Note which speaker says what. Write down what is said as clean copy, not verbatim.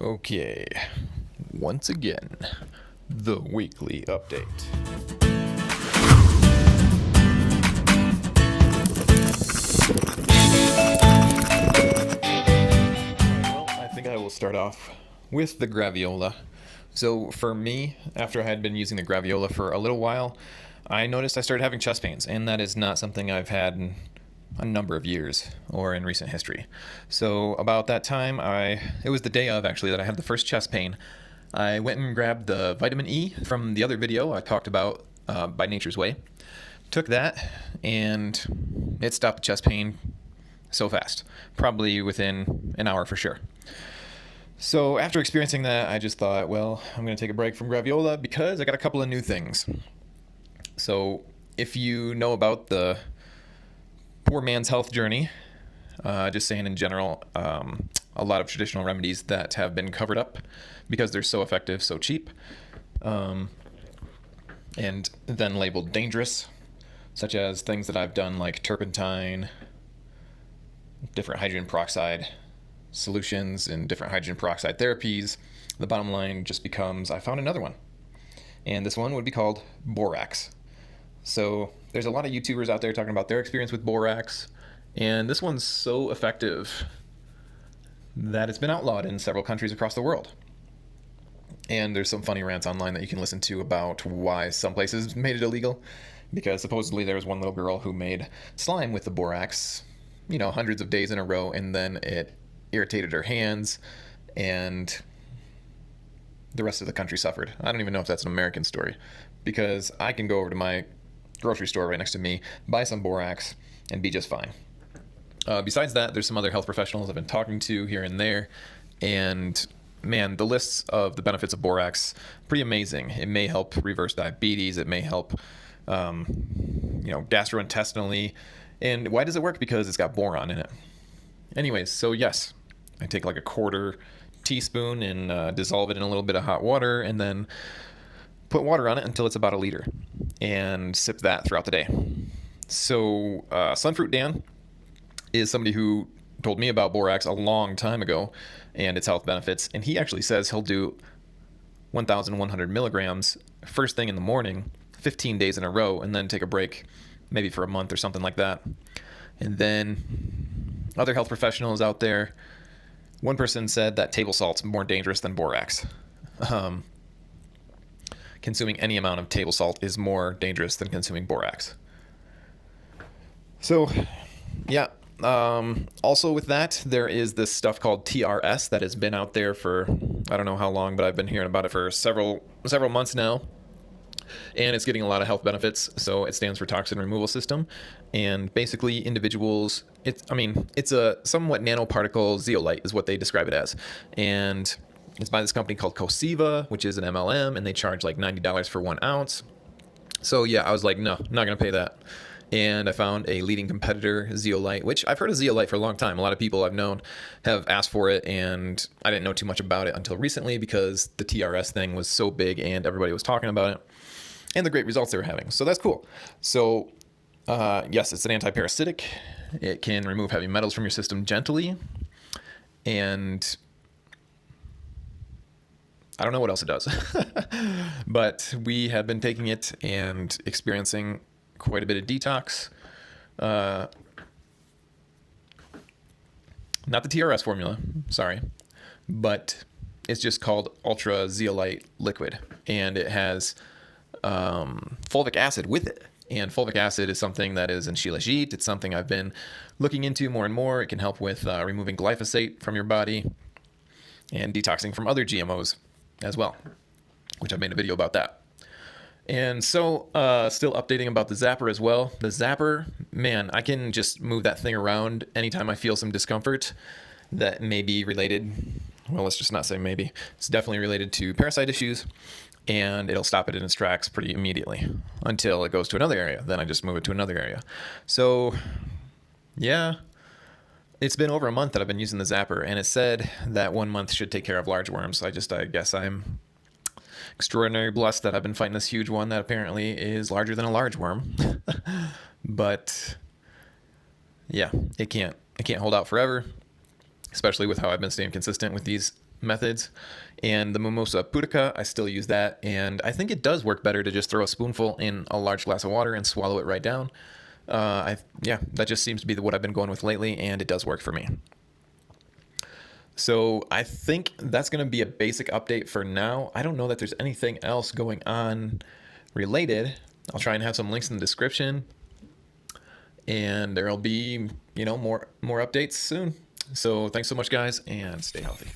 Speaker 1: Okay, once again, the weekly update. Well, I think I will start off with the Graviola. So for me, after I had been using the Graviola for a little while, I noticed I started having chest pains, and that is not something I've had in a number of years or in recent history. So about that time, it was the day of actually that I had the first chest pain. I went and grabbed the vitamin E from the other video I talked about by Nature's Way. Took that, and it stopped the chest pain so fast, probably within an hour for sure. So after experiencing that, I just thought, well, I'm going to take a break from Graviola because I got a couple of new things. So if you know about the poor man's health journey, just saying in general, a lot of traditional remedies that have been covered up because they're so effective, so cheap, and then labeled dangerous, such as things that I've done like turpentine, different hydrogen peroxide solutions, and different hydrogen peroxide therapies. The bottom line just becomes I found another one, and this one would be called Borax. So there's a lot of YouTubers out there talking about their experience with Borax, and this one's so effective that it's been outlawed in several countries across the world. And there's some funny rants online that you can listen to about why some places made it illegal, because supposedly there was one little girl who made slime with the Borax, hundreds of days in a row, and then it irritated her hands, and the rest of the country suffered. I don't even know if that's an American story, because I can go over to my grocery store right next to me, buy some Borax, and be just fine. Besides that, there's some other health professionals I've been talking to here and there, and man, the lists of the benefits of Borax, pretty amazing. It may help reverse diabetes. It may help, gastrointestinally. And why does it work? Because it's got boron in it. Anyways, so yes, I take like a quarter teaspoon and dissolve it in a little bit of hot water, and then put water on it until it's about a liter, and sip that throughout the day. So Sunfruit Dan is somebody who told me about Borax a long time ago and its health benefits, and he actually says he'll do 1,100 milligrams first thing in the morning, 15 days in a row, and then take a break maybe for a month or something like that. And then other health professionals out there, one person said that table salt's more dangerous than Borax. Consuming any amount of table salt is more dangerous than consuming Borax. So, yeah. Also with that, there is this stuff called TRS that has been out there for I don't know how long, but I've been hearing about it for several months now, and it's getting a lot of health benefits. So it stands for Toxin Removal System, and basically individuals, it's a somewhat nanoparticle zeolite is what they describe it as, and it's by this company called Cosiva, which is an MLM, and they charge like $90 for 1 ounce. So yeah, I was like, no, I'm not gonna pay that. And I found a leading competitor, Zeolite, which I've heard of Zeolite for a long time. A lot of people I've known have asked for it, and I didn't know too much about it until recently because the TRS thing was so big and everybody was talking about it and the great results they were having. So that's cool. So yes, it's an anti-parasitic. It can remove heavy metals from your system gently, and I don't know what else it does. But we have been taking it and experiencing quite a bit of detox. Not the TRS formula, sorry, but it's just called Ultra Zeolite Liquid, and it has fulvic acid with it. And fulvic acid is something that is in shilajit. It's something I've been looking into more and more. It can help with removing glyphosate from your body and detoxing from other GMOs as well, which I've made a video about that. And so, still updating about the Zapper as well. The Zapper, man, I can just move that thing around anytime I feel some discomfort that may be related. Well, let's just not say maybe. It's definitely related to parasite issues, and it'll stop it in its tracks pretty immediately until it goes to another area. Then I just move it to another area. So, yeah, it's been over a month that I've been using the Zapper, and it said that 1 month should take care of large worms. I guess I'm extraordinarily blessed that I've been fighting this huge one that apparently is larger than a large worm. But yeah, it can't hold out forever. especially with how I've been staying consistent with these methods. And the Mimosa Pudica, I still use that, and I think it does work better to just throw a spoonful in a large glass of water and swallow it right down. Yeah, that just seems to be what I've been going with lately, and it does work for me. So I think that's going to be a basic update for now. I don't know that there's anything else going on related. I'll try and have some links in the description, and there'll be, more updates soon. So thanks so much, guys, and stay healthy.